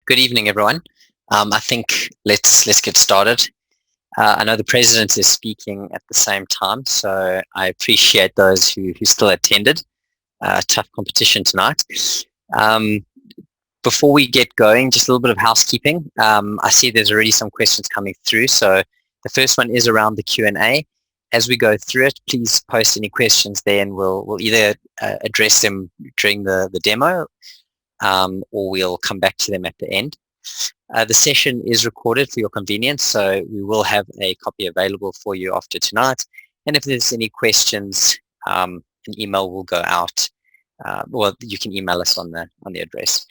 Good evening, everyone. I think let's get started. I know the president is speaking at the same time, so I appreciate those who still attended. Tough competition tonight. Um, Before we get going, just a little bit of housekeeping. I see there's already some questions coming through. So the first one is around the Q&A. As we go through it, please post any questions there, and we'll either address them during the demo, or we'll come back to them at the end. The session is recorded for your convenience, so we will have a copy available for you after tonight. And if there's any questions, an email will go out. Well, you can email us on the address.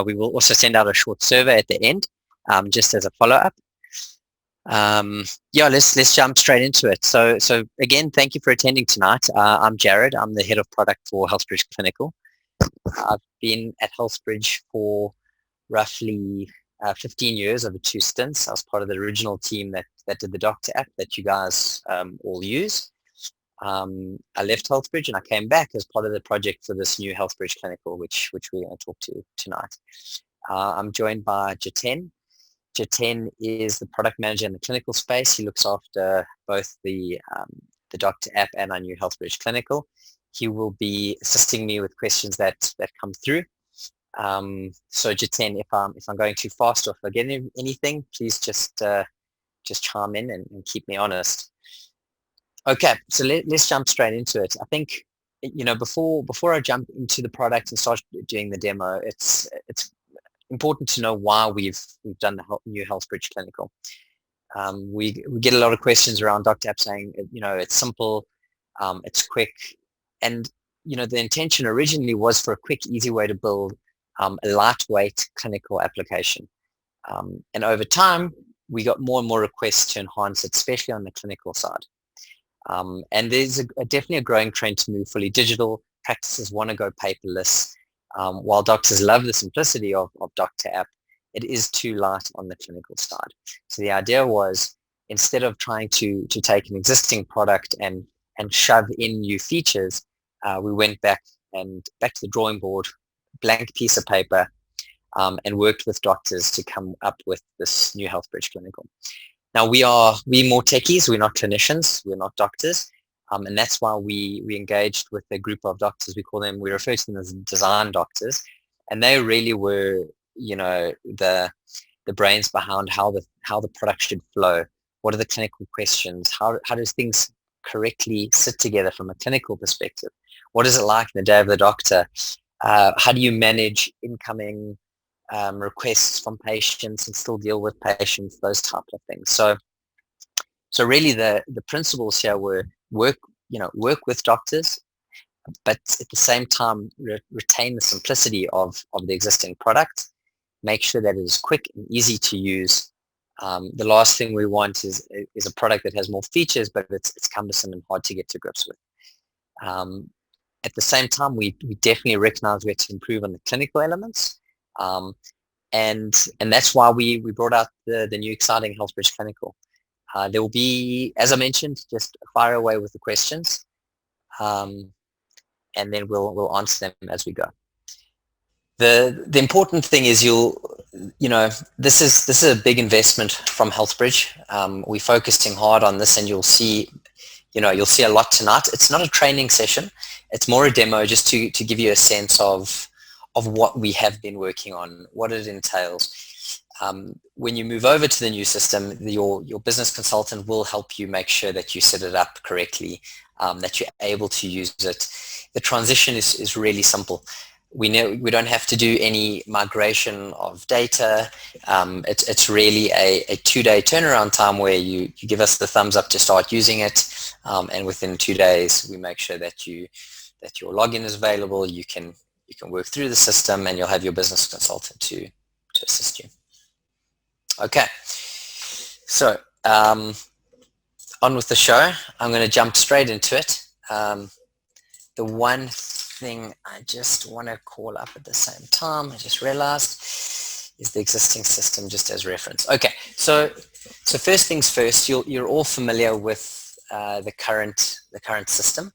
We will also send out a short survey at the end, just as a follow-up. Yeah, let's jump straight into it. So again, thank you for attending tonight. I'm Jared. I'm the head of product for Healthbridge Clinical. I've been at Healthbridge for roughly 15 years over 2 stints. I was part of the original team that did the doctor app that you guys all use. I left Healthbridge and I came back as part of the project for this new Healthbridge Clinical, which we're going to talk to tonight. I'm joined by Jiten. Jiten is the product manager in the clinical space. He looks after both the doctor app and our new Healthbridge Clinical. He will be assisting me with questions that come through. So Jiten, if I'm going too fast or if I get anything, please just chime in and keep me honest. Okay, so let's jump straight into it. I think, before I jump into the product and start doing the demo, it's important to know why we've done the new Healthbridge Clinical. We get a lot of questions around Doctor App saying, it's simple, it's quick, and the intention originally was for a quick, easy way to build a lightweight clinical application. And over time, we got more and more requests to enhance it, especially on the clinical side. And there's definitely a growing trend to move fully digital. Practices want to go paperless. While doctors love the simplicity of Doctor App, it is too light on the clinical side. So the idea was, instead of trying to take an existing product and shove in new features, we went back to the drawing board, blank piece of paper, and worked with doctors to come up with this new Healthbridge Clinical. Now we're more techies, we're not clinicians, we're not doctors, and that's why we engaged with a group of doctors. We refer to them as design doctors, and they really were, the brains behind how the product should flow. What are the clinical questions? How does things correctly sit together from a clinical perspective? What is it like in the day of the doctor? How do you manage incoming requests from patients and still deal with patients, those type of things. So really the principles here were work with doctors, but at the same time retain the simplicity of the existing product, make sure that it is quick and easy to use. The last thing we want is a product that has more features, but it's cumbersome and hard to get to grips with. At the same time, we definitely recognize we have to improve on the clinical elements. And that's why we brought out the new exciting Healthbridge Clinical. There will be, as I mentioned, just fire away with the questions, and then we'll answer them as we go. The important thing is this is a big investment from Healthbridge. We're focusing hard on this, and you'll see a lot tonight. It's not a training session; it's more a demo, just to give you a sense of what we have been working on, what it entails. When you move over to the new system, your business consultant will help you make sure that you set it up correctly, that you're able to use it. The transition is really simple. We don't have to do any migration of data. It's really a 2-day turnaround time where you give us the thumbs up to start using it, and within 2 days we make sure that your login is available. You can work through the system, and you'll have your business consultant to assist you. Okay, so on with the show. I'm going to jump straight into it. The one thing I just want to call up at the same time, I just realized, is the existing system, just as reference. Okay, so first things first, you're all familiar with the current system.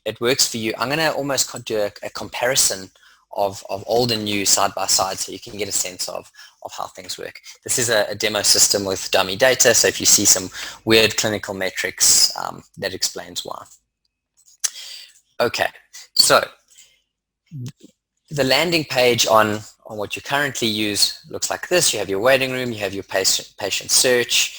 It works for you. I'm going to almost do a comparison of old and new side by side, so you can get a sense of how things work. This is a demo system with dummy data, so if you see some weird clinical metrics, that explains why. Okay, so the landing page on what you currently use looks like this. You have your waiting room, you have your patient search.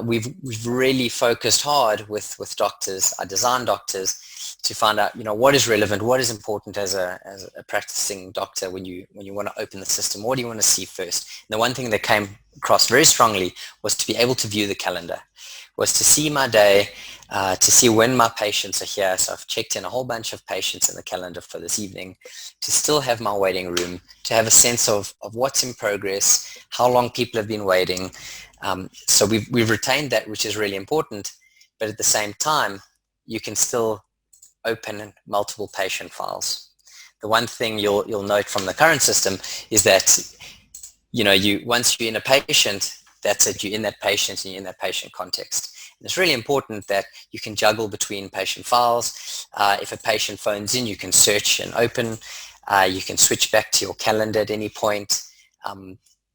We've really focused hard with doctors, our design doctors, to find out, what is relevant, what is important as a practicing doctor when you want to open the system. What do you want to see first? And the one thing that came across very strongly was to be able to view the calendar, was to see my day, to see when my patients are here. So I've checked in a whole bunch of patients in the calendar for this evening, to still have my waiting room, to have a sense of what's in progress, how long people have been waiting. So we've retained that, which is really important, but at the same time, you can still open multiple patient files. The one thing you'll note from the current system is that, once you're in a patient, that's it, you're in that patient and you're in that patient context. And it's really important that you can juggle between patient files. If a patient phones in, you can search and open. You can switch back to your calendar at any point.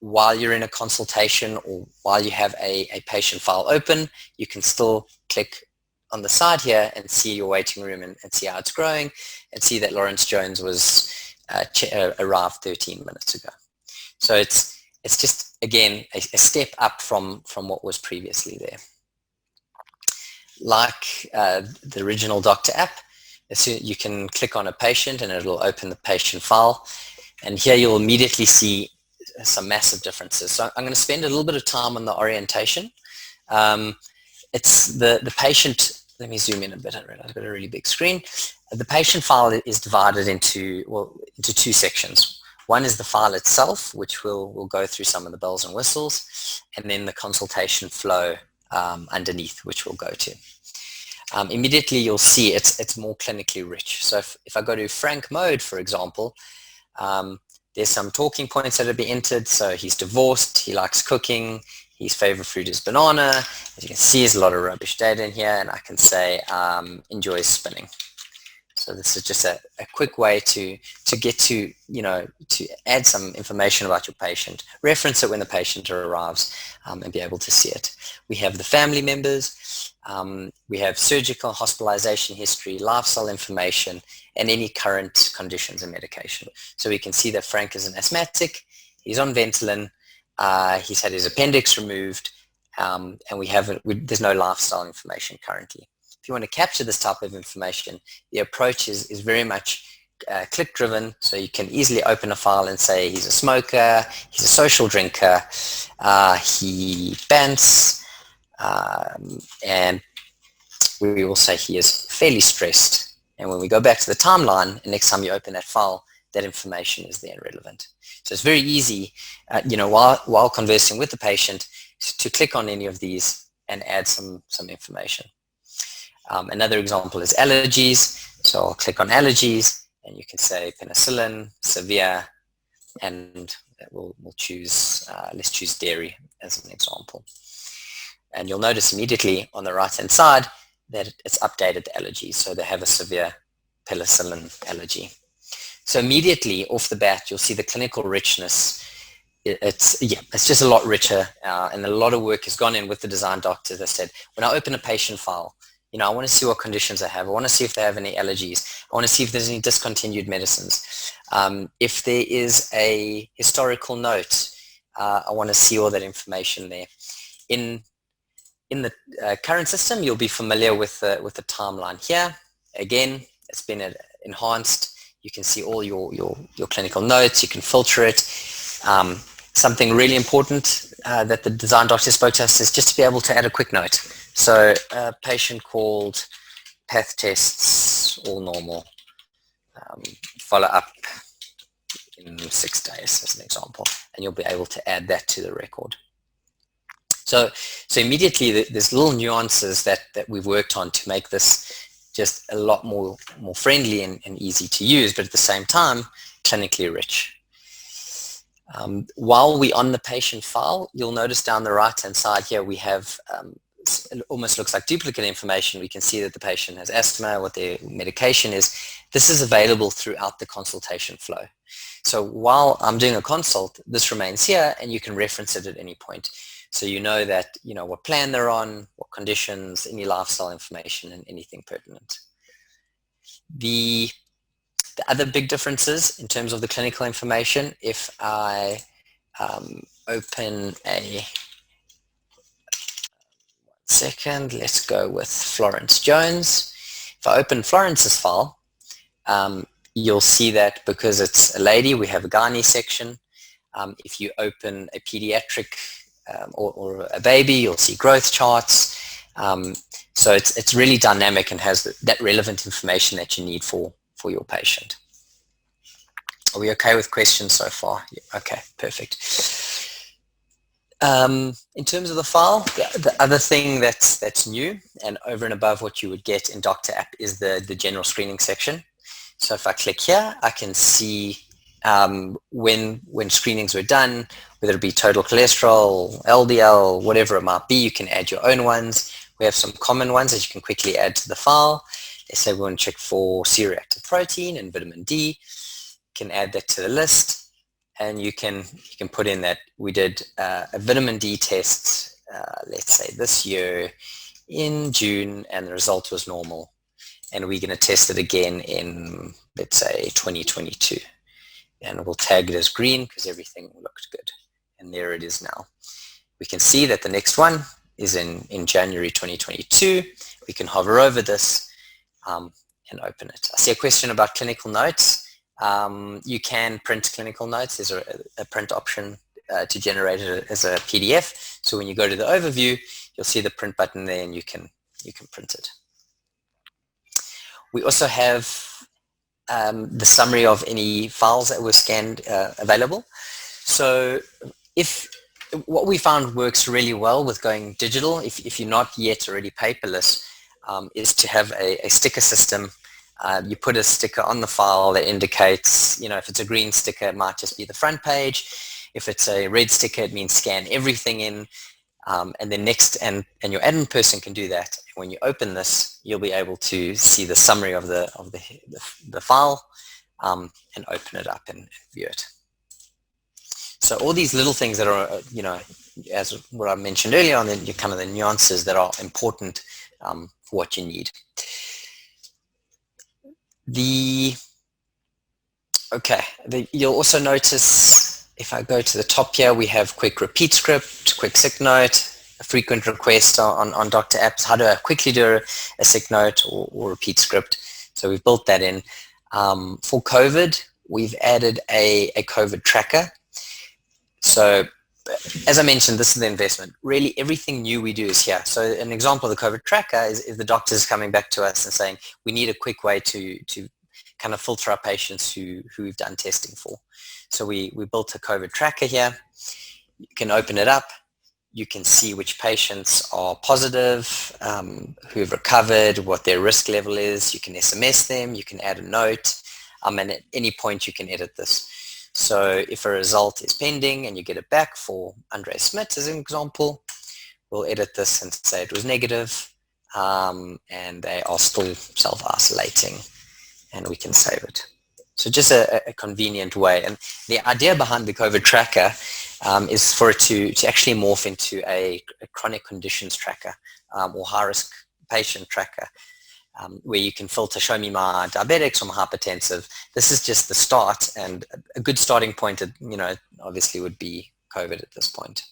While you're in a consultation or while you have a patient file open, you can still click on the side here and see your waiting room and see how it's growing, and see that Lawrence Jones was arrived 13 minutes ago. So it's just, again, a step up from what was previously there. Like the original doctor app, you can click on a patient and it'll open the patient file, and here you'll immediately see some massive differences. So I'm going to spend a little bit of time on the orientation. It's the patient. Let me zoom in a bit. I realize I've got a really big screen. The patient file is divided into two sections. One is the file itself, which we'll go through some of the bells and whistles, and then the consultation flow underneath, which we'll go to. Immediately you'll see it's more clinically rich. So if I go to frank mode, for example, there's some talking points that have been entered. So he's divorced, he likes cooking, his favorite fruit is banana. As you can see, there's a lot of rubbish data in here, and I can say enjoys spinning. So this is just a quick way to get to, to add some information about your patient, reference it when the patient arrives, and be able to see it. We have the family members, we have surgical, hospitalization history, lifestyle information, and any current conditions and medication. So we can see that Frank is an asthmatic, he's on Ventolin, he's had his appendix removed, and there's no lifestyle information currently. If you want to capture this type of information, the approach is very much click-driven, so you can easily open a file and say he's a smoker, he's a social drinker, he bants, and we will say he is fairly stressed. And when we go back to the timeline, and next time you open that file, that information is there and relevant. So it's very easy, while conversing with the patient, to click on any of these and add some information. Another example is allergies. So I'll click on allergies, and you can say penicillin, severe, and we'll choose, let's choose dairy as an example. And you'll notice immediately on the right-hand side that it's updated the allergies. So they have a severe penicillin allergy. So immediately off the bat, you'll see the clinical richness. It's just a lot richer, and a lot of work has gone in with the design doctors that said, when I open a patient file, I want to see what conditions they have. I want to see if they have any allergies. I want to see if there's any discontinued medicines. If there is a historical note, I want to see all that information there. In the current system, you'll be familiar with the timeline here. Again, it's been enhanced. You can see all your clinical notes. You can filter it. Something really important that the design doctor spoke to us is just to be able to add a quick note. So a patient called, path tests, all normal, follow up in 6 days as an example, and you'll be able to add that to the record. So immediately there's little nuances that we've worked on to make this just a lot more friendly and easy to use, but at the same time, clinically rich. While we're on the patient file, you'll notice down the right-hand side here, we have it almost looks like duplicate information. We can see that the patient has asthma, what their medication is. This is available throughout the consultation flow. So while I'm doing a consult, this remains here and you can reference it at any point. So you know that, what plan they're on, what conditions, any lifestyle information, and anything pertinent. The other big differences in terms of the clinical information, if I open a second, let's go with Florence Jones. If I open Florence's file, you'll see that because it's a lady, we have a gynae section. If you open a pediatric or a baby, you'll see growth charts. So it's really dynamic and has that relevant information that you need for your patient. Are we okay with questions so far? Yeah, okay, perfect. In terms of the file, the other thing that's new and over and above what you would get in Doctor App is the general screening section. So if I click here, I can see when screenings were done, whether it be total cholesterol, LDL, whatever it might be. You can add your own ones. We have some common ones that you can quickly add to the file. Let's say we want to check for C-reactive protein and vitamin D. You can add that to the list, and you can put in that we did a vitamin D test, let's say this year in June, and the result was normal. And we're going to test it again in, let's say, 2022. And we'll tag it as green because everything looked good. And there it is now. We can see that the next one is in January 2022. We can hover over this and open it. I see a question about clinical notes. You can print clinical notes. There's a print option to generate it as a PDF. So when you go to the overview, you'll see the print button there and you can print it. We also have the summary of any files that were scanned available. So what we found works really well with going digital, if you're not yet already paperless, is to have a sticker system. You put a sticker on the file that indicates, if it's a green sticker, it might just be the front page. If it's a red sticker, it means scan everything in. And then next, and your admin person can do that. And when you open this, you'll be able to see the summary of the file and open it up and view it. So all these little things that are, as what I mentioned earlier on, kind of the nuances that are important for what you need. You'll also notice, if I go to the top here, we have quick repeat script, quick sick note, a frequent request on Doctor Apps, how to quickly do a sick note or repeat script. So we've built that in. For COVID, we've added a COVID tracker. So as I mentioned, this is the investment. Really, everything new we do is here. So an example of the COVID tracker is if the doctor's coming back to us and saying, we need a quick way to kind of filter our patients who we've done testing for. So we built a COVID tracker here. You can open it up. You can see which patients are positive, who have recovered, what their risk level is. You can SMS them. You can add a note. And at any point, you can edit this. So if a result is pending and you get it back for Andre Smith, as an example, we'll edit this and say it was negative, and they are still self-isolating, and we can save it. So just a convenient way. And the idea behind the COVID tracker is for it to actually morph into a chronic conditions tracker or high-risk patient tracker, where you can filter, show me my diabetics or my hypertensive. This is just the start, and a good starting point, obviously would be COVID at this point.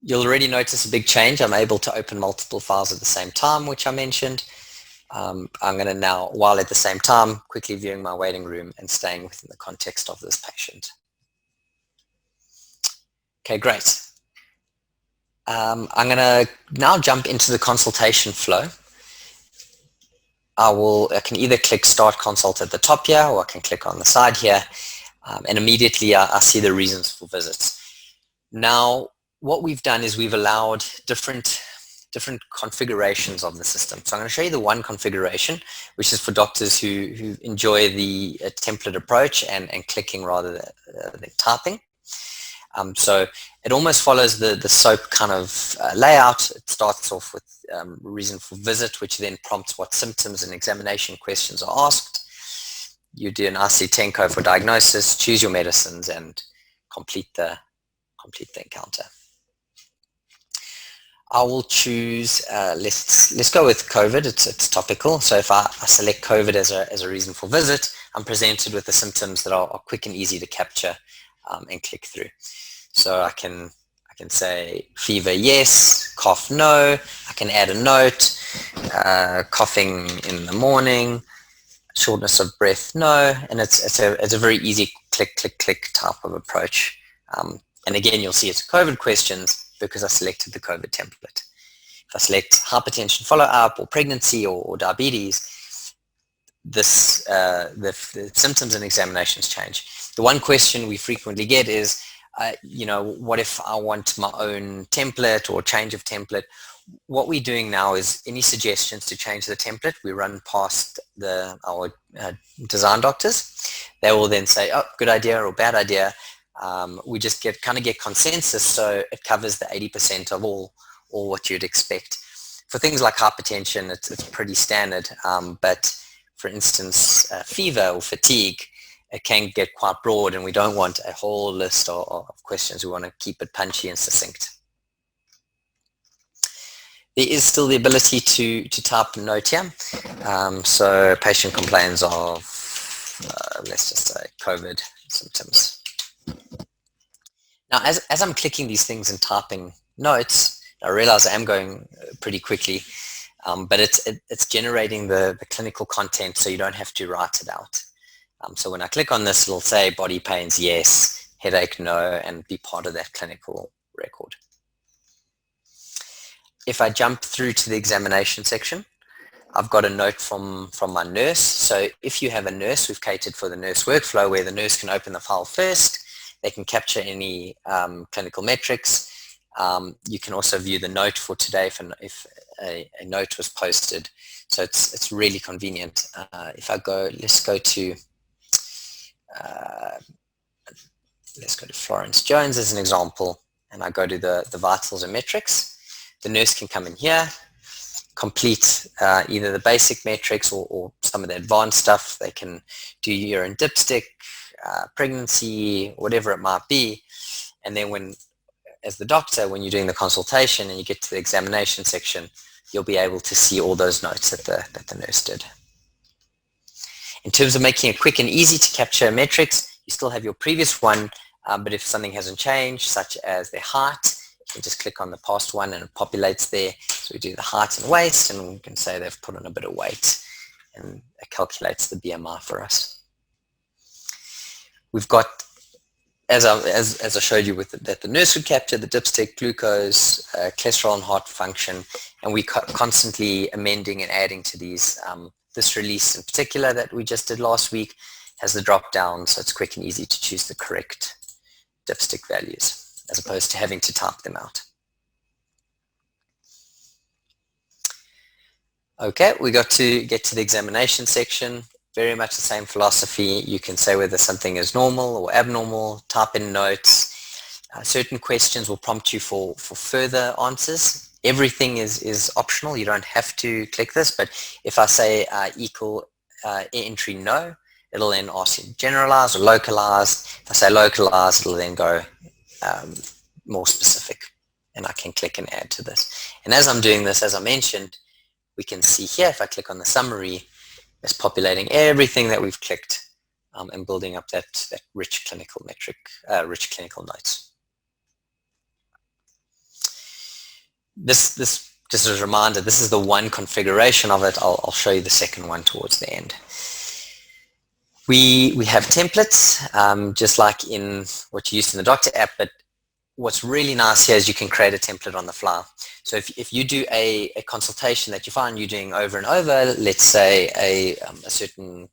You'll already notice a big change. I'm able to open multiple files at the same time, which I mentioned. I'm going to now, while at the same time, quickly viewing my waiting room and staying within the context of this patient. Okay, great. I'm going to now jump into the consultation flow. I can either click Start Consult at the top here, or I can click on the side here, and immediately I see the reasons for visits. Now, what we've done is we've allowed different configurations of the system. So I'm going to show you the one configuration, which is for doctors who enjoy the template approach and clicking rather than typing. So it almost follows the SOAP kind of layout. It starts off with reason for visit, which then prompts what symptoms and examination questions are asked. You do an ICD-10 code for diagnosis, choose your medicines, and complete the encounter. I will choose, let's go with COVID. It's topical. So if I select COVID as a reason for visit, I'm presented with the symptoms that are quick and easy to capture and click through. So I can say fever, yes, cough, no. I can add a note, coughing in the morning, shortness of breath, no. And it's a very easy click, click, click type of approach. And again, you'll see it's COVID questions because I selected the COVID template. If I select hypertension follow-up or pregnancy or diabetes, this the symptoms and examinations change. The one question we frequently get is, what if I want my own template or change of template? What we're doing now is any suggestions to change the template, we run past our design doctors. They will then say, oh, good idea or bad idea. We just get consensus, so it covers the 80% of all what you'd expect. For things like hypertension, it's pretty standard, but for instance, fever or fatigue, it can get quite broad, and we don't want a whole list of questions. We want to keep it punchy and succinct. There is still the ability to type a note here. So a patient complains of, let's just say, COVID symptoms. Now, as I'm clicking these things and typing notes, I realize I am going pretty quickly, but it's generating the clinical content, so you don't have to write it out. So when I click on this, it'll say body pains, yes, headache, no, and be part of that clinical record. If I jump through to the examination section, I've got a note from my nurse. So if you have a nurse, we've catered for the nurse workflow where the nurse can open the file first. They can capture any clinical metrics. You can also view the note for today if a note was posted. So it's really convenient. If I go, let's go to Florence Jones as an example, and I go to the vitals and metrics. The nurse can come in here, complete either the basic metrics or some of the advanced stuff. They can do urine dipstick, pregnancy, whatever it might be. And then as the doctor, when you're doing the consultation and you get to the examination section, you'll be able to see all those notes that the nurse did. In terms of making it quick and easy to capture metrics, you still have your previous one, but if something hasn't changed, such as their height, you can just click on the past one and it populates there. So we do the height and weight, and we can say they've put on a bit of weight, and it calculates the BMI for us. We've got, as I showed you, that the nurse would capture the dipstick, glucose, cholesterol and heart function, and we constantly amending and adding to these. This release in particular that we just did last week has the drop down, so it's quick and easy to choose the correct dipstick values as opposed to having to type them out. Okay, we got to get to the examination section. Very much the same philosophy. You can say whether something is normal or abnormal, type in notes. Certain questions will prompt you for further answers. Everything is optional. You don't have to click this, but if I say equal entry no, it'll then ask you generalized or localized. If I say localized, it'll then go more specific, and I can click and add to this. And as I'm doing this, as I mentioned, we can see here, if I click on the summary, it's populating everything that we've clicked and building up that rich clinical metric, rich clinical notes. This just as a reminder, this is the one configuration of it. I'll show you the second one towards the end. We have templates, just like in what you use in the doctor app, but what's really nice here is you can create a template on the fly. So if you do a consultation that you find you're doing over and over, let's say a certain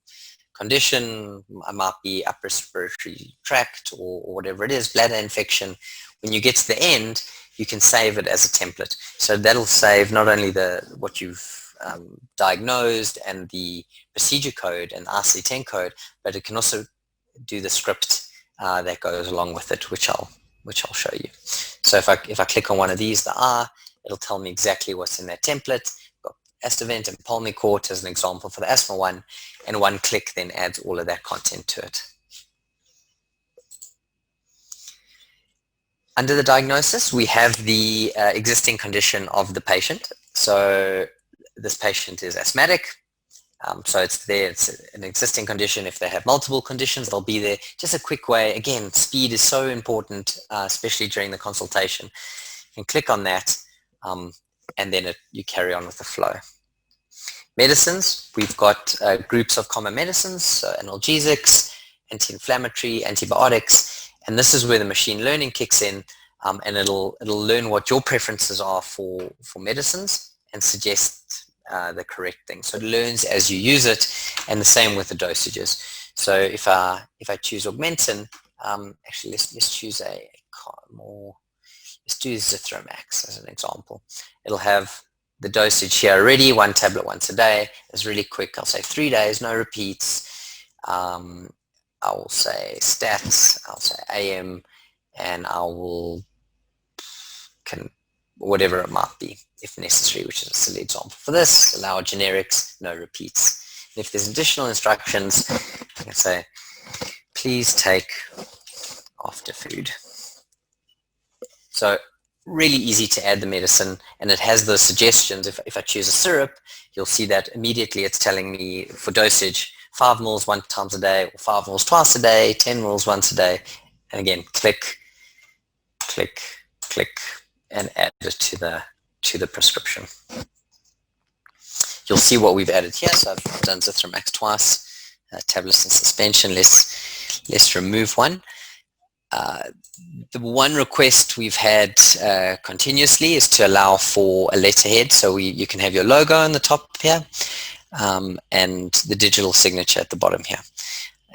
condition, might be upper respiratory tract or whatever it is, bladder infection, when you get to the end, you can save it as a template. So that'll save not only what you've diagnosed and the procedure code and ICD-10 code, but it can also do the script that goes along with it, which I'll which I'll show you. So if I click on one of these, the eye, it'll tell me exactly what's in that template. Got Astavent and Pulmicort as an example for the asthma one, and one click then adds all of that content to it. Under the diagnosis, we have the existing condition of the patient. So this patient is asthmatic. So it's there, it's an existing condition. If they have multiple conditions, they'll be there. Just a quick way, again, speed is so important, especially during the consultation. You can click on that, and then you carry on with the flow. Medicines, we've got groups of common medicines, so analgesics, anti-inflammatory, antibiotics, and this is where the machine learning kicks in, and it'll learn what your preferences are for medicines and suggest the correct thing. So it learns as you use it, and the same with the dosages. So if I choose Augmentin, actually let's choose let's do Zithromax as an example. It'll have the dosage here already, 1 tablet once a day. It's really quick. I'll say 3 days, no repeats. I will say stats, I'll say AM, and I will, whatever it might be, if necessary, which is a silly example for this, allow generics, no repeats. And if there's additional instructions, I can say, please take after food. So really easy to add the medicine, and it has those suggestions. If I choose a syrup, you'll see that immediately it's telling me for dosage, 5 mils 1 time a day, or 5 mils twice a day, 10 mils once a day. And again, click, click, click, and add it to the prescription. You'll see what we've added here. So I've done Zithromax twice, tablets in suspension. Let's remove one. The one request we've had continuously is to allow for a letterhead, so you can have your logo on the top here, and the digital signature at the bottom here.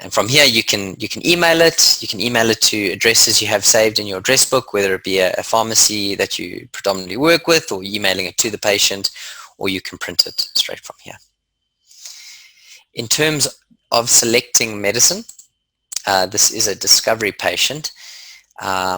And from here you can email it. You can email it to addresses you have saved in your address book, whether it be a pharmacy that you predominantly work with, or emailing it to the patient, or you can print it straight from here. In terms of selecting medicine, this is a discovery patient. I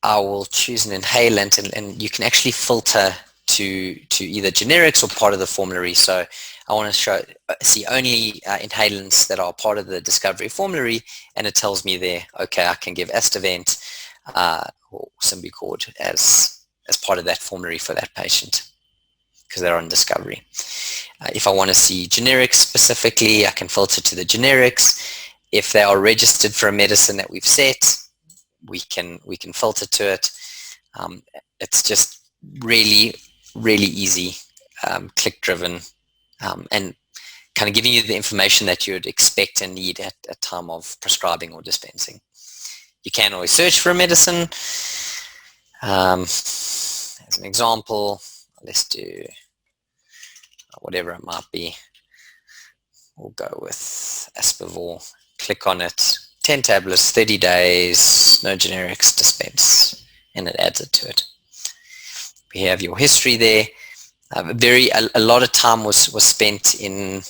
will choose an inhalant, and you can actually filter to either generics or part of the formulary. So I want to see only inhalants that are part of the discovery formulary, and it tells me there, okay, I can give Astavent or Symbicort as part of that formulary for that patient, because they're on discovery. If I want to see generics specifically, I can filter to the generics. If they are registered for a medicine that we've set, we can filter to it. It's just really easy, click driven, and kind of giving you the information that you'd expect and need at a time of prescribing or dispensing. You can always search for a medicine. As an example, let's do whatever it might be. We'll go with Aspivor. Click on it, 10 tablets, 30 days, no generics, dispense, and it adds it to it. We have your history there. A lot of time was spent in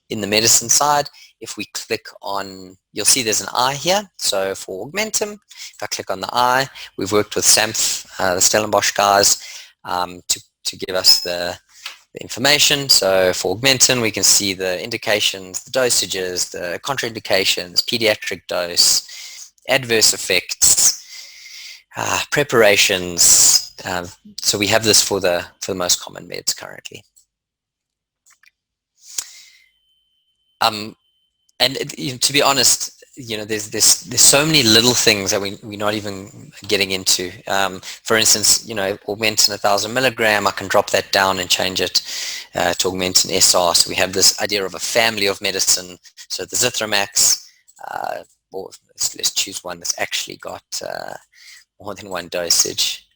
the medicine side. If we click on, you'll see there's an eye here. So for Augmentin, if I click on the eye, we've worked with SAMF, the Stellenbosch guys, to give us the information. So for Augmentin, we can see the indications, the dosages, the contraindications, pediatric dose, adverse effects, preparations. So we have this for the most common meds currently. And to be honest, there's so many little things that we're not even getting into. For instance, Augmentin 1,000 milligram, I can drop that down and change it to Augmentin SR. So we have this idea of a family of medicine. So the Zithromax, or let's choose one that's actually got more than one dosage.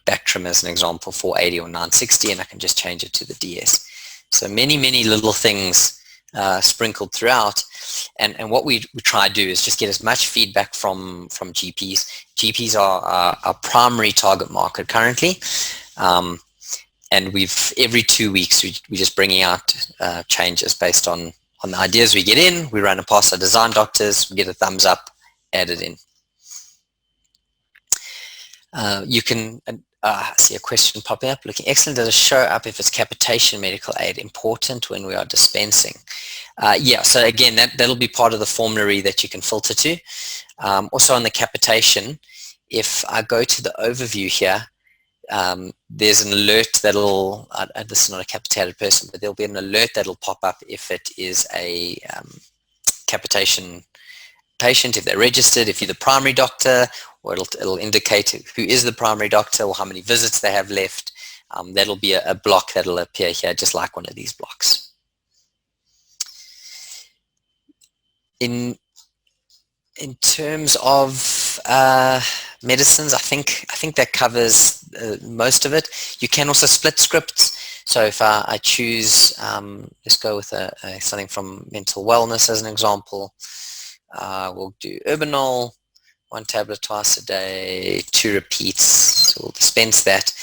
Bactrim as an example, 480 or 960, and I can just change it to the DS. So many little things sprinkled throughout, and what we try to do is just get as much feedback from GPs. GPs are our primary target market currently, and every 2 weeks we're just bringing out changes based on the ideas we get in. We run it past our design doctors, we get a thumbs up, add it in. You can see a question popping up. Looking excellent. Does it show up if it's capitation medical aid? Important when we are dispensing. Yeah, so again, that'll be part of the formulary that you can filter to. Also on the capitation, if I go to the overview here, there's an alert that'll, this is not a capitated person, but there'll be an alert that'll pop up if it is a capitation patient, if they're registered, if you're the primary doctor, or it'll indicate who is the primary doctor or how many visits they have left. That'll be a block that'll appear here, just like one of these blocks. In terms of medicines, I think that covers most of it. You can also split scripts. So if I choose, let's go with something from mental wellness as an example. We'll do Urbanol, 1 tablet twice a day, 2 repeats. So we'll dispense that.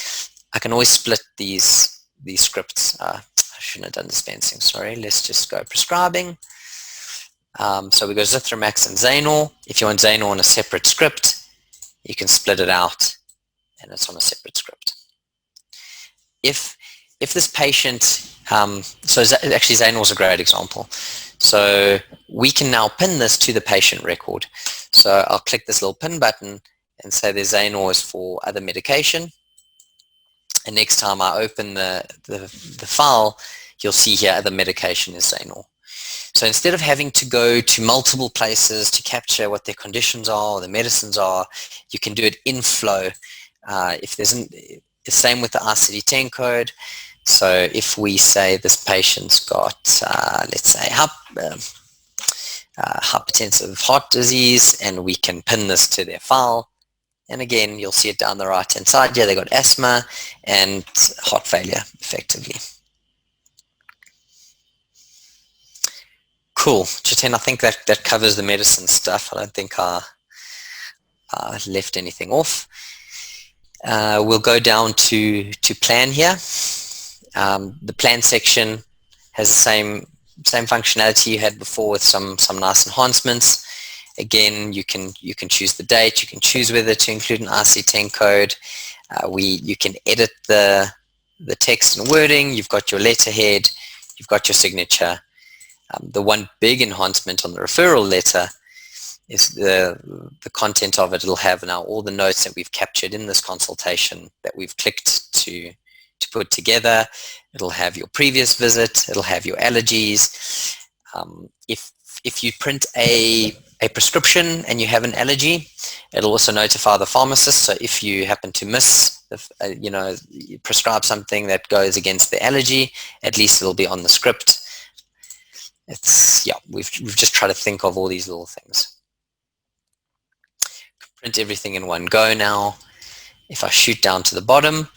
I can always split these scripts. I shouldn't have done dispensing, sorry. Let's just go prescribing. So we go Zithromax and Zanor. If you want Zanor on a separate script, you can split it out and it's on a separate script. If this patient, so actually Zanor is a great example. So we can now pin this to the patient record. So I'll click this little pin button and say the Zanor is for other medication. And next time I open the file, you'll see here other medication is Zanor. So instead of having to go to multiple places to capture what their conditions are or the medicines are, you can do it in flow. If there's the same with the ICD-10 code. So if we say this patient's got, let's say, hypertensive heart disease, and we can pin this to their file. And again, you'll see it down the right-hand side here. They got asthma and heart failure, effectively. Cool, Jiten, I think that covers the medicine stuff. I don't think I left anything off. We'll go down to plan here. The plan section has the same functionality you had before with some nice enhancements. Again, you can choose the date. You can choose whether to include an IC10 code. You can edit the text and wording. You've got your letterhead. You've got your signature. The one big enhancement on the referral letter is the content of it. It'll have now all the notes that we've captured in this consultation that we've clicked to put together. It'll have your previous visit. It'll have your allergies. If you print a prescription and you have an allergy, it'll also notify the pharmacist. So if you happen to miss, prescribe something that goes against the allergy, at least it'll be on the script. We've just tried to think of all these little things. Print everything in one go now. If I shoot down to the bottom,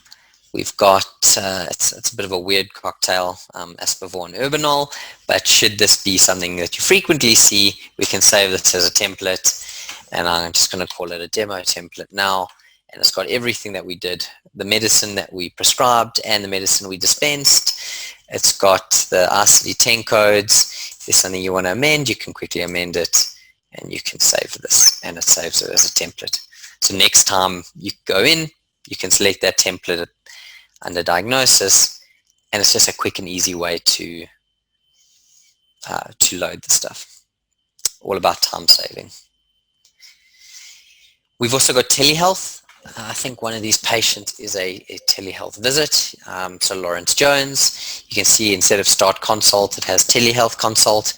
we've got, it's a bit of a weird cocktail, Aspavor and Urbanol, but should this be something that you frequently see, we can save this as a template, and I'm just going to call it a demo template now, and it's got everything that we did, the medicine that we prescribed and the medicine we dispensed. It's got the ICD-10 codes. If there's something you want to amend, you can quickly amend it, and you can save this, and it saves it as a template. So next time you go in, you can select that template under diagnosis, and it's just a quick and easy way to load the stuff. All about time saving. We've also got telehealth. I think one of these patients is a telehealth visit. So Lawrence Jones, you can see instead of start consult, it has telehealth consult.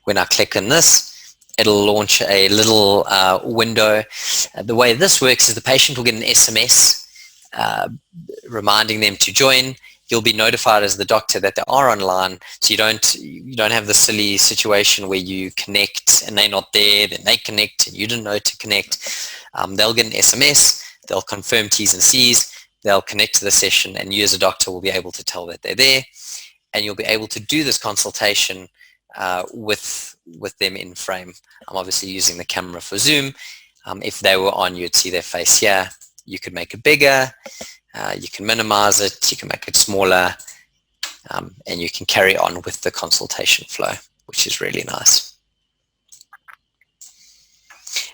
When I click on this, it'll launch a little window. The way this works is the patient will get an SMS reminding them to join. You'll be notified as the doctor that they are online, so you don't have the silly situation where you connect and they're not there, then they connect and you didn't know to connect. They'll get an SMS, they'll confirm T's and C's, they'll connect to the session, and you as a doctor will be able to tell that they're there, and you'll be able to do this consultation with them in frame. I'm obviously using the camera for Zoom. If they were on, you'd see their face here. You could make it bigger, you can minimize it, you can make it smaller, and you can carry on with the consultation flow, which is really nice.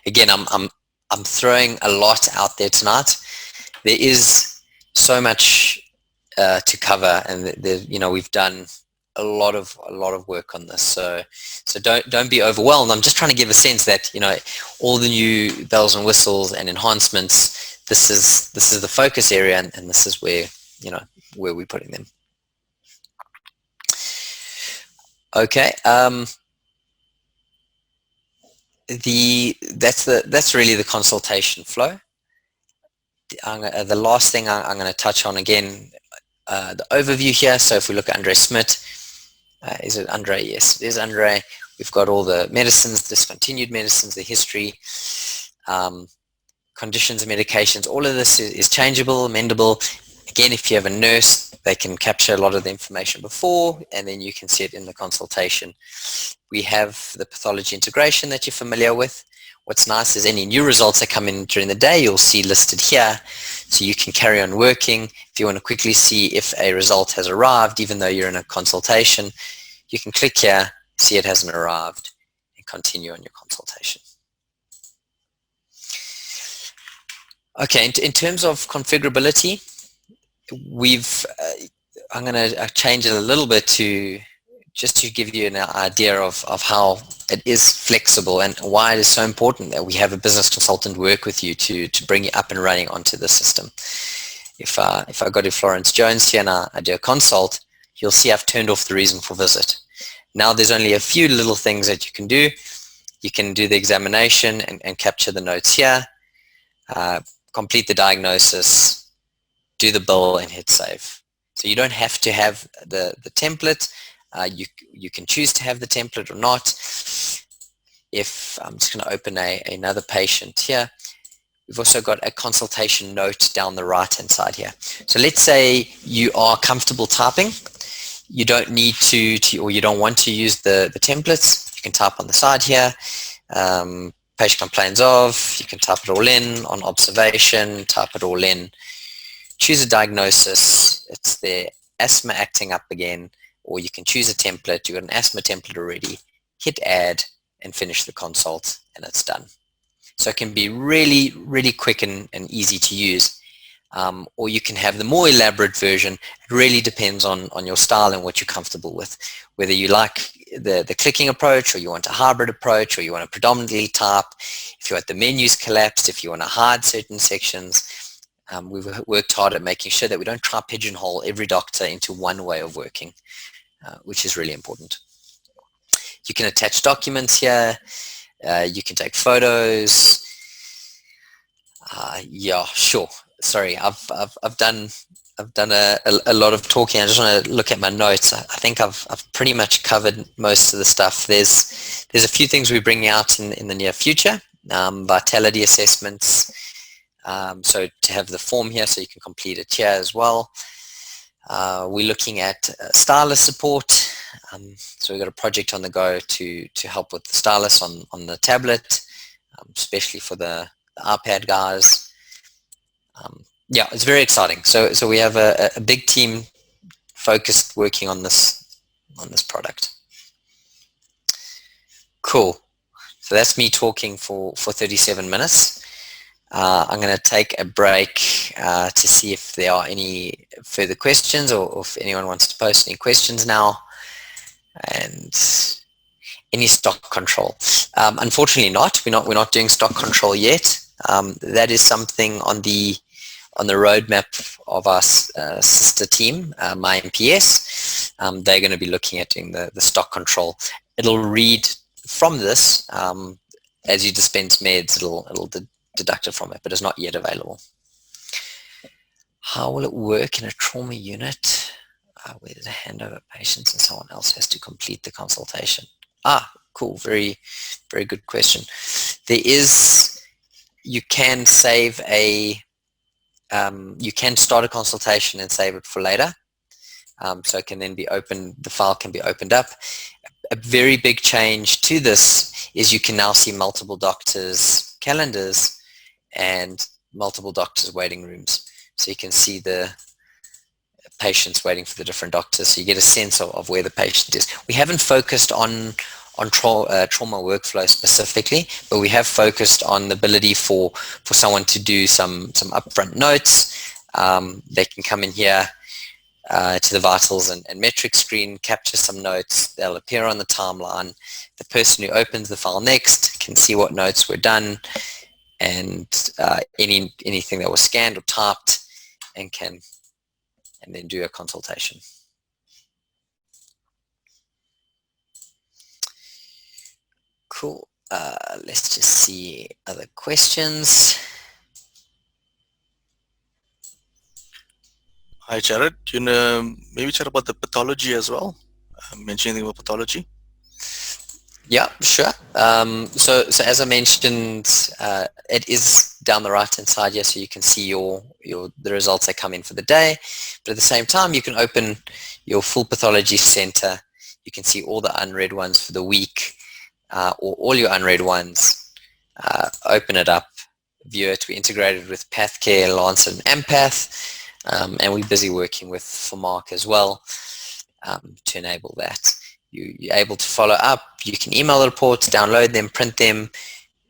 Again, I'm I'm throwing a lot out there tonight. There is so much to cover, and we've done a lot of work on this. So don't be overwhelmed. I'm just trying to give a sense that all the new bells and whistles and enhancements. This is the focus area, and this is where we're putting them. Okay. That's really the consultation flow. The last thing I'm going to touch on again, the overview here. So if we look at Andre Smith, is it Andre? Yes, there's Andre. We've got all the medicines, discontinued medicines, the history, conditions and medications. All of this is changeable, amendable. Again, if you have a nurse, they can capture a lot of the information before, and then you can see it in the consultation. We have the pathology integration that you're familiar with. What's nice is any new results that come in during the day, you'll see listed here, so you can carry on working. If you want to quickly see if a result has arrived, even though you're in a consultation, you can click here, see it hasn't arrived, and continue on your consultation. Okay, in terms of configurability, I'm going to change it a little bit just to give you an idea of how it is flexible and why it is so important that we have a business consultant work with you to bring you up and running onto the system. If I go to Florence Jones here and I do a consult, you'll see I've turned off the reason for visit. Now there's only a few little things that you can do. You can do the examination and capture the notes here, complete the diagnosis, do the bill, and hit save. So you don't have to have the template. You can choose to have the template or not. If I'm just going to open another patient here, we've also got a consultation note down the right hand side here. So let's say you are comfortable typing. You don't need to or you don't want to use the templates. You can type on the side here. Patient complains of, you can type it all in. On observation, type it all in. Choose a diagnosis. It's their asthma acting up again. Or you can choose a template. You've got an asthma template already. Hit add and finish the consult, and it's done. So it can be really, really quick and easy to use. Or you can have the more elaborate version. It really depends on your style and what you're comfortable with. Whether you like the clicking approach, or you want a hybrid approach, or you want to predominantly type, if you want the menus collapsed, if you want to hide certain sections. We've worked hard at making sure that we don't try pigeonhole every doctor into one way of working, which is really important. You can attach documents here. You can take photos. Yeah, sure. Sorry, I've done a lot of talking. I just want to look at my notes. I think I've pretty much covered most of the stuff. There's a few things we're bringing out in the near future. Vitality assessments. So to have the form here, so you can complete it here as well. We're looking at stylus support. So we've got a project on the go to help with the stylus on the tablet, especially for the iPad guys. Yeah, it's very exciting. So we have a big team focused working on this product. Cool. So that's me talking for 37 minutes. I'm going to take a break to see if there are any further questions, or if anyone wants to post any questions now. And any stock control. Unfortunately not. We're not doing stock control yet. That is something on the roadmap of our sister team, MyMPS. They're going to be looking at doing the stock control. It'll read from this as you dispense meds. It'll deduct it from it, but it's not yet available. How will it work in a trauma unit where there's a handover patients and someone else has to complete the consultation? Cool. Very, very good question. You can save you can start a consultation and save it for later. So it can then be opened, the file can be opened up. A very big change to this is you can now see multiple doctors' calendars and multiple doctors' waiting rooms. So you can see the patients waiting for the different doctors, so you get a sense of where the patient is. We haven't focused on trauma workflow specifically, but we have focused on the ability for someone to do some upfront notes. They can come in here to the vitals and metrics screen, capture some notes. They'll appear on the timeline. The person who opens the file next can see what notes were done and anything that was scanned or typed, and then do a consultation. Cool. Let's just see other questions. Hi, Jared. Do you want to maybe chat about the pathology as well? Mention anything about pathology? Yeah, sure. So as I mentioned, it is down the right-hand side here, so you can see the results that come in for the day. But at the same time, you can open your full pathology center. You can see all the unread ones for the week, or all your unread ones. Open it up, view it. We integrated with PathCare, Lancet, and Ampath, and we're busy working with Formark as well to enable that. You're able to follow up. You can email the reports, download them, print them.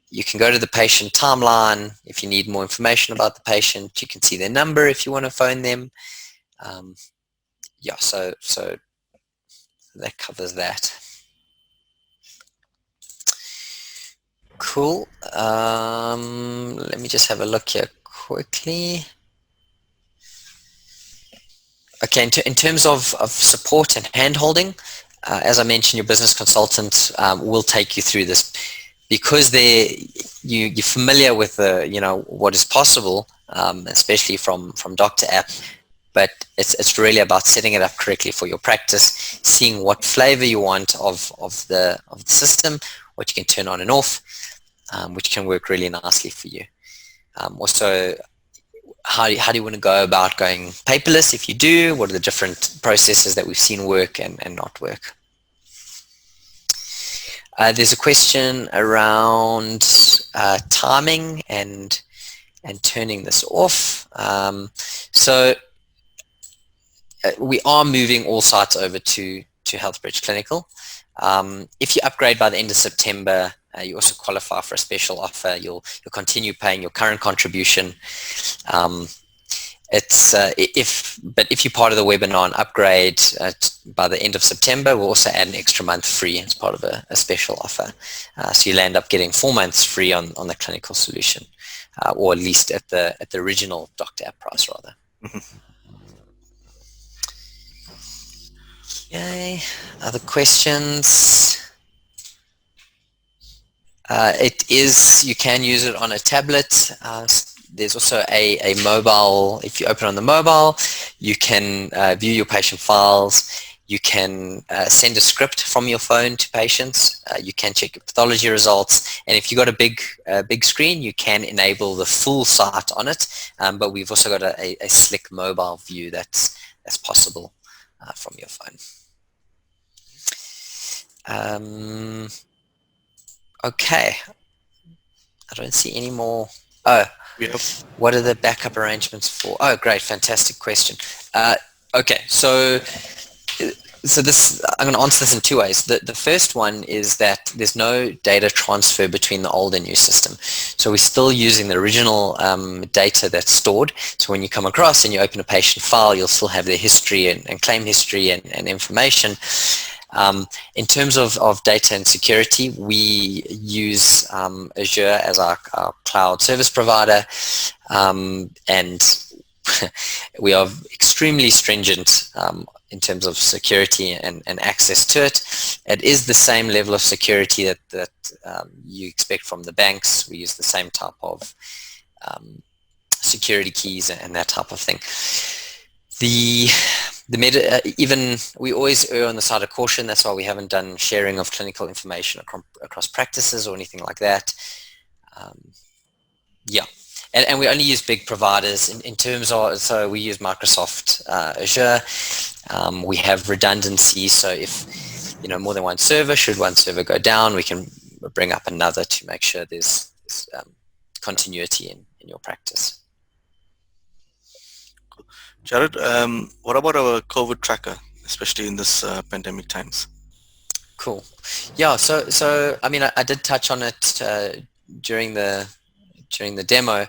You can go to the patient timeline if you need more information about the patient. You can see their number if you want to phone them. Yeah, so that covers that. Cool. Let me just have a look here quickly. Okay, in terms of support and hand-holding, as I mentioned, your business consultant will take you through this, because you're familiar with what is possible, especially from Doctor App. But it's really about setting it up correctly for your practice, seeing what flavor you want of the system, what you can turn on and off, which can work really nicely for you. Also, how do you want to go about going paperless if you do? What are the different processes that we've seen work and not work? There's a question around timing and turning this off. So we are moving all sites over to Healthbridge Clinical. If you upgrade by the end of September, you also qualify for a special offer. You'll continue paying your current contribution. But if you're part of the webinar and upgrade by the end of September, we'll also add an extra month free as part of a special offer. So you'll end up getting 4 months free on the clinical solution, or at least at the original Doctor App price, rather. Okay, other questions? You can use it on a tablet. There's also a mobile. If you open on the mobile, you can view your patient files. You can send a script from your phone to patients. You can check your pathology results. And if you've got a big screen, you can enable the full site on it. But we've also got a slick mobile view that's possible from your phone. Okay, I don't see any more. Oh, what are the backup arrangements for? Oh, great, fantastic question. Okay, so this, I'm going to answer this in 2 ways. The first one is that there's no data transfer between the old and new system. So we're still using the original data that's stored. So when you come across and you open a patient file, you'll still have their history and claim history and information. In terms of data and security, we use Azure as our cloud service provider, and we are extremely stringent in terms of security and access to it. It is the same level of security that you expect from the banks. We use the same type of security keys and that type of thing. Even we always err on the side of caution. That's why we haven't done sharing of clinical information across practices or anything like that. Yeah, and we only use big providers in terms of, so we use Microsoft Azure. We have redundancy, so if more than one server, should one server go down, we can bring up another to make sure there's continuity in your practice. Jared, what about our COVID tracker, especially in this pandemic times? Cool. Yeah. So I mean, I did touch on it during the demo.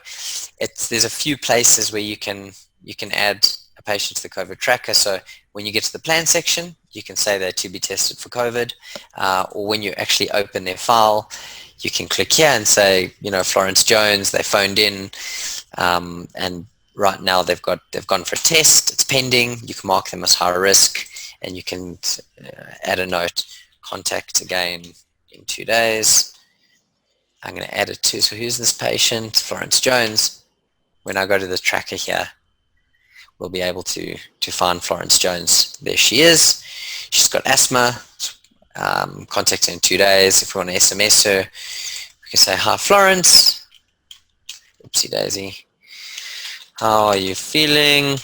There's a few places where you can add a patient to the COVID tracker. So when you get to the plan section, you can say they're to be tested for COVID, or when you actually open their file, you can click here and say, Florence Jones, they phoned in, and right now they've gone for a test. It's pending. You can mark them as high risk, and you can add a note: contact again in 2 days. I'm going to add it to, so who's this patient? Florence Jones. When I go to the tracker here, we'll be able to find Florence Jones. There she is. She's got asthma. Contact her in 2 days. If we want to SMS her, we can say, hi Florence. Oopsie daisy. How are you feeling?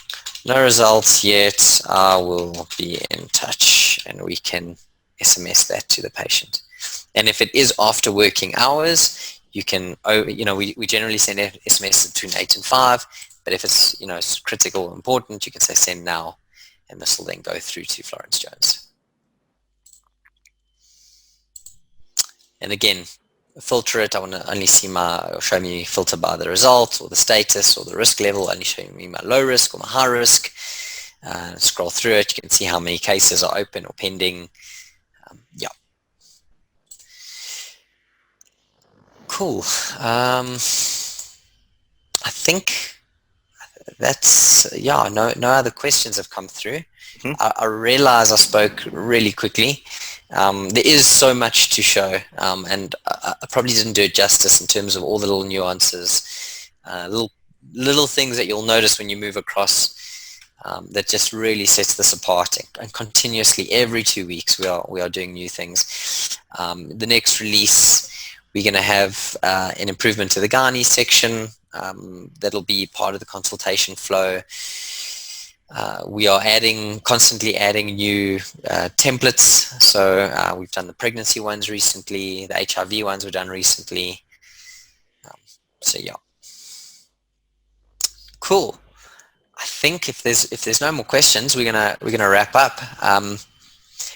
No results yet. I will be in touch, and we can SMS that to the patient. And if it is after working hours, you can, we generally send SMS between 8 and 5, but if it's, it's critical or important, you can say send now, and this will then go through to Florence Jones. And again, filter it. I want to only see show me filter by the result or the status or the risk level, only show me my low risk or my high risk. Scroll through it, you can see how many cases are open or pending. Yeah. Cool. I think that's, no other questions have come through. Mm-hmm. I realize I spoke really quickly. There is so much to show, and I probably didn't do it justice in terms of all the little nuances, little things that you'll notice when you move across, that just really sets this apart. And continuously, every 2 weeks, we are doing new things. The next release, we're going to have an improvement to the Ghani section. That'll be part of the consultation flow. We are constantly adding new templates. So we've done the pregnancy ones recently, the HIV ones were done recently. So yeah, cool. I think if there's no more questions, we're gonna wrap up.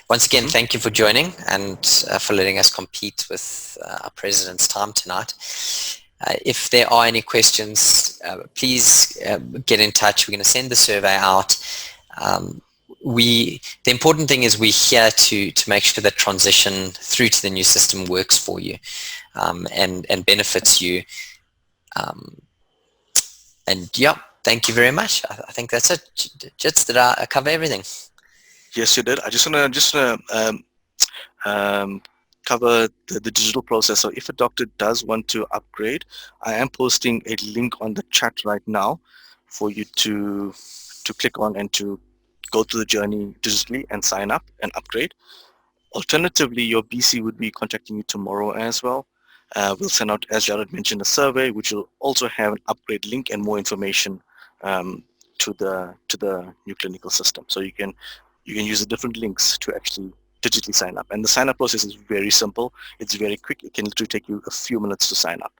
Once again, thank you for joining and for letting us compete with our president's time tonight. If there are any questions, please get in touch. We're going to send the survey out. The important thing is we're here to make sure that transition through to the new system works for you, and benefits you. And yeah, thank you very much. I think that's it. Jits, did I cover everything? Yes, you did. I just want to cover the digital process. So if a doctor does want to upgrade, I am posting a link on the chat right now for you to click on and to go through the journey digitally and sign up and upgrade. Alternatively, your BC would be contacting you tomorrow as well. We'll send out, as Jared mentioned, a survey which will also have an upgrade link and more information to the new clinical system. So you can use the different links to actually digitally sign up. And the sign up process is very simple. It's very quick. It can literally take you a few minutes to sign up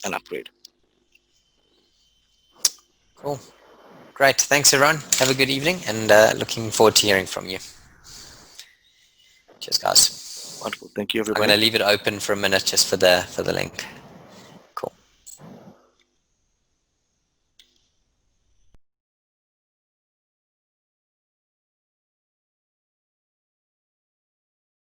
and upgrade. Cool. Great. Thanks, everyone. Have a good evening, and looking forward to hearing from you. Cheers, guys. Wonderful. Thank you, everybody. I'm going to leave it open for a minute just for the link.